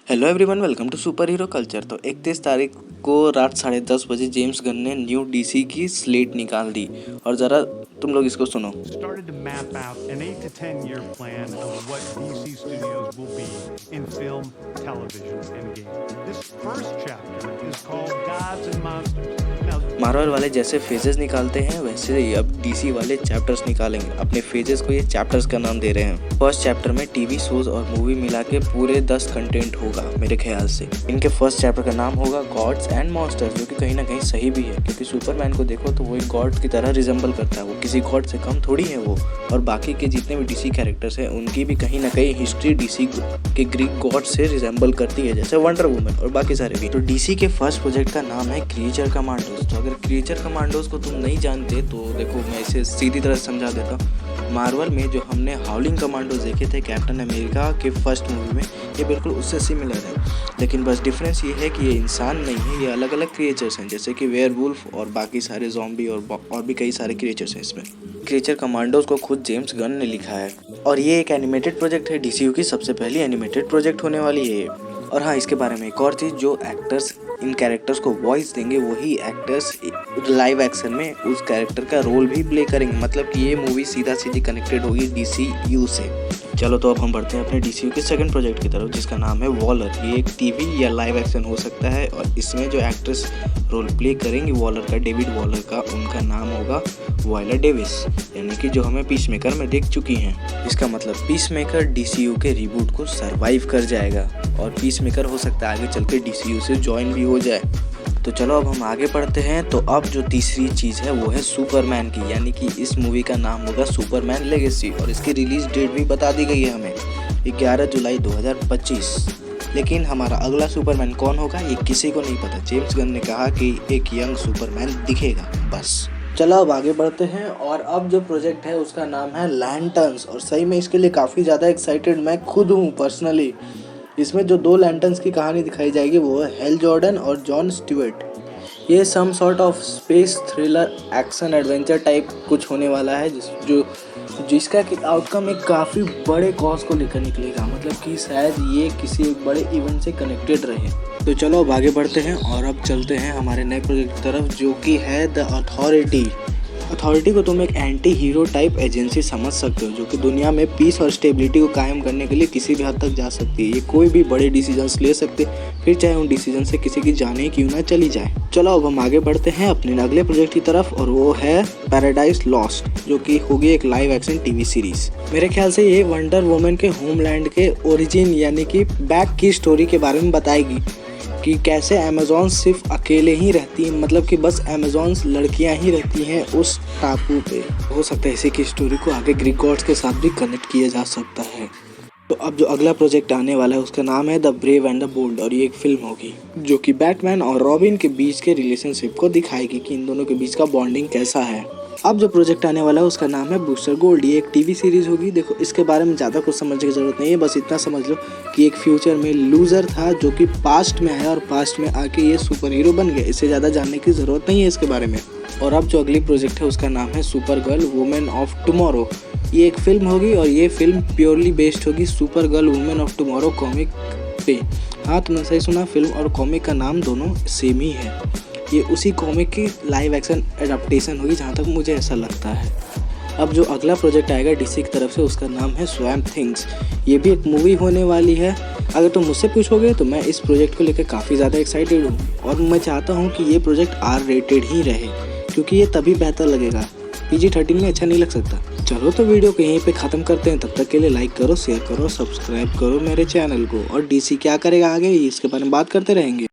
Hello everyone, welcome to superhero culture. तो 31 तारीख को रात 10:30 बजे जेम्स गन ने न्यू डीसी की स्लेट निकाल दी। और ज़रा तुम लोग इसको सुनो। started to map out an 8 to 10 year plan of what DC Studios will be in film, television, and games. This first chapter is called Gods and Monsters. Now, Marvel वाले जैसे फेजेस निकालते हैं वैसे ही अब डीसी वाले chapters निकालेंगे। अपने phases को ये चैप्टर्स का नाम दे रहे हैं। फर्स्ट चैप्टर में टीवी शोज और मूवी मिला के पूरे 10 कंटेंट होगा मेरे ख्याल से। इनके फर्स्ट चैप्टर का नाम होगा गॉड्स एंड मॉन्स्टर्स, जो कि कहीं ना कहीं सही भी है, क्योंकि सुपरमैन को देखो तो वो एक गॉड की तरह रिजेंबल करता है। वो किसी गॉड से कम थोड़ी है वो। और बाकी के जितने भी डीसी कैरेक्टर्स हैं उनकी भी कहीं ना कहीं हिस्ट्री डीसी के ग्रीक गॉड से रिजेंबल करती है, जैसे वंडर वुमन और बाकी सारे भी। तो डीसी के फर्स्ट प्रोजेक्ट का नाम है क्रिएचर कमांडोज। तो अगर क्रिएचर कमांडोज को तुम नहीं जानते तो देखो मैं इसे सीधी तरह समझा देता हूँ। मार्वल में जो हमने हाउलिंग कमांडोज देखे थे कैप्टन अमेरिका के फर्स्ट मूवी में, ये बिल्कुल उससे सिमिलर है। लेकिन बस डिफरेंस ये है कि ये इंसान नहीं है, ये अलग अलग क्रिएचर्स हैं, जैसे कि वेयरवुल्फ और बाकी सारे ज़ॉम्बी और भी कई सारे क्रिएचर्स हैं इसमें। क्रिएचर कमांडोज को खुद जेम्स गन ने लिखा है और ये एक एनिमेटेड प्रोजेक्ट है। डीसीयू की सबसे पहली एनिमेटेड प्रोजेक्ट होने वाली है ये। और हाँ, इसके बारे में एक और चीज़, जो एक्टर्स इन कैरेक्टर्स को वॉइस देंगे वही एक्टर्स लाइव एक्शन में उस कैरेक्टर का रोल भी प्ले करेंगे। मतलब कि ये मूवी सीधा सीधी कनेक्टेड होगी डीसीयू से। चलो तो अब हम बढ़ते हैं अपने डीसीयू के सेकंड प्रोजेक्ट की तरफ, जिसका नाम है वॉलर। ये एक टीवी या लाइव एक्शन हो सकता है और इसमें जो एक्ट्रेस रोल प्ले करेंगी वॉलर का, डेविड वॉलर का, उनका नाम होगा वायला डेविस, यानी कि जो हमें पीसमेकर में देख चुकी हैं। इसका मतलब पीसमेकर डीसीयू के रिबूट को सरवाइव कर जाएगा और पीसमेकर हो सकता है आगे चल के डीसीयू से ज्वाइन भी हो जाए। तो चलो अब हम आगे बढ़ते हैं। तो अब जो तीसरी चीज़ है वो है सुपरमैन की, यानी कि इस मूवी का नाम होगा सुपरमैन लेगेसी और इसकी रिलीज डेट भी बता दी गई है हमें 11 जुलाई 2025। लेकिन हमारा अगला सुपरमैन कौन होगा ये किसी को नहीं पता। जेम्स गन ने कहा कि एक यंग सुपरमैन दिखेगा, बस। चलो अब आगे बढ़ते हैं और अब जो प्रोजेक्ट है उसका नाम है लैंटर्न्स। और सही में इसके लिए काफ़ी ज़्यादा एक्साइटेड मैं खुद हूँ पर्सनली। इसमें जो 2 लैंटर्न्स की कहानी दिखाई जाएगी वो है हेल जॉर्डन और जॉन स्टीवर्ट। ये some sort of space thriller action adventure type कुछ होने वाला है, जिसका कि आउटकम एक काफ़ी बड़े कॉज को लेकर निकलेगा। मतलब कि शायद ये किसी एक बड़े इवेंट से कनेक्टेड रहे। तो चलो अब आगे बढ़ते हैं और अब चलते हैं हमारे नए प्रोजेक्ट की तरफ, जो कि है द अथॉरिटी। अथॉरिटी को तुम एक एंटी हीरो टाइप एजेंसी समझ सकते हो, जो कि दुनिया में पीस और स्टेबिलिटी को कायम करने के लिए किसी भी हद तक जा सकती है। ये कोई भी बड़े डिसीजंस ले सकते, फिर चाहे उन डिसीजन से किसी की जान ही क्यों ना चली जाए। चलो अब हम आगे बढ़ते हैं अपने अगले प्रोजेक्ट की तरफ और वो है पैराडाइज लॉस्ट, जो कि होगी एक लाइव एक्शन टीवी सीरीज। मेरे ख्याल से ये वंडर वुमन के होमलैंड के ओरिजिन यानी कि बैक की स्टोरी के बारे में बताएगी कि कैसे अमेज़ॉन सिर्फ अकेले ही रहती हैं, मतलब कि बस अमेज़ॉन लड़कियां ही रहती हैं उस टापू पे। हो सकता है इसी की स्टोरी को आगे ग्रीक गॉड्स के साथ भी कनेक्ट किया जा सकता है। तो अब जो अगला प्रोजेक्ट आने वाला है उसका नाम है the brave and the bold और ये एक फिल्म होगी जो कि बैटमैन और रॉबिन के बीच के रिलेशनशिप को दिखाएगी कि इन दोनों के बीच का बॉन्डिंग कैसा है। अब जो प्रोजेक्ट आने वाला है उसका नाम है बूस्टर गोल्ड। ये एक टीवी सीरीज होगी। देखो इसके बारे में ज़्यादा कुछ समझने की ज़रूरत नहीं है, बस इतना समझ लो कि एक फ्यूचर में लूज़र था जो कि पास्ट में आया और पास्ट में आके ये सुपर हीरो बन गया। इससे ज़्यादा जानने की ज़रूरत नहीं है इसके बारे में। और अब जो अगली प्रोजेक्ट है उसका नाम है super girl women of tomorrow. ये एक फिल्म होगी और ये फिल्म प्योरली बेस्ड होगी super girl women of tomorrow comic पे। हाँ, तुमने सही सुना, फिल्म और कॉमिक का नाम दोनों सेम ही है। ये उसी कॉमिक की लाइव एक्शन एडाप्टेशन होगी जहाँ तक मुझे ऐसा लगता है। अब जो अगला प्रोजेक्ट आएगा डीसी की तरफ से उसका नाम है स्वैम्प थिंग्स। ये भी एक मूवी होने वाली है। अगर तुम मुझसे पूछोगे तो मैं इस प्रोजेक्ट को लेकर काफ़ी ज़्यादा एक्साइटेड हूँ और मैं चाहता हूँ कि ये प्रोजेक्ट R रेटेड ही रहे, क्योंकि ये तभी बेहतर लगेगा। PG-13 में अच्छा नहीं लग सकता। चलो तो वीडियो को यहीं पे ख़त्म करते हैं। तब तक के लिए लाइक करो, शेयर करो, सब्सक्राइब करो मेरे चैनल को। और डीसी क्या करेगा आगे इसके बारे में बात करते रहेंगे।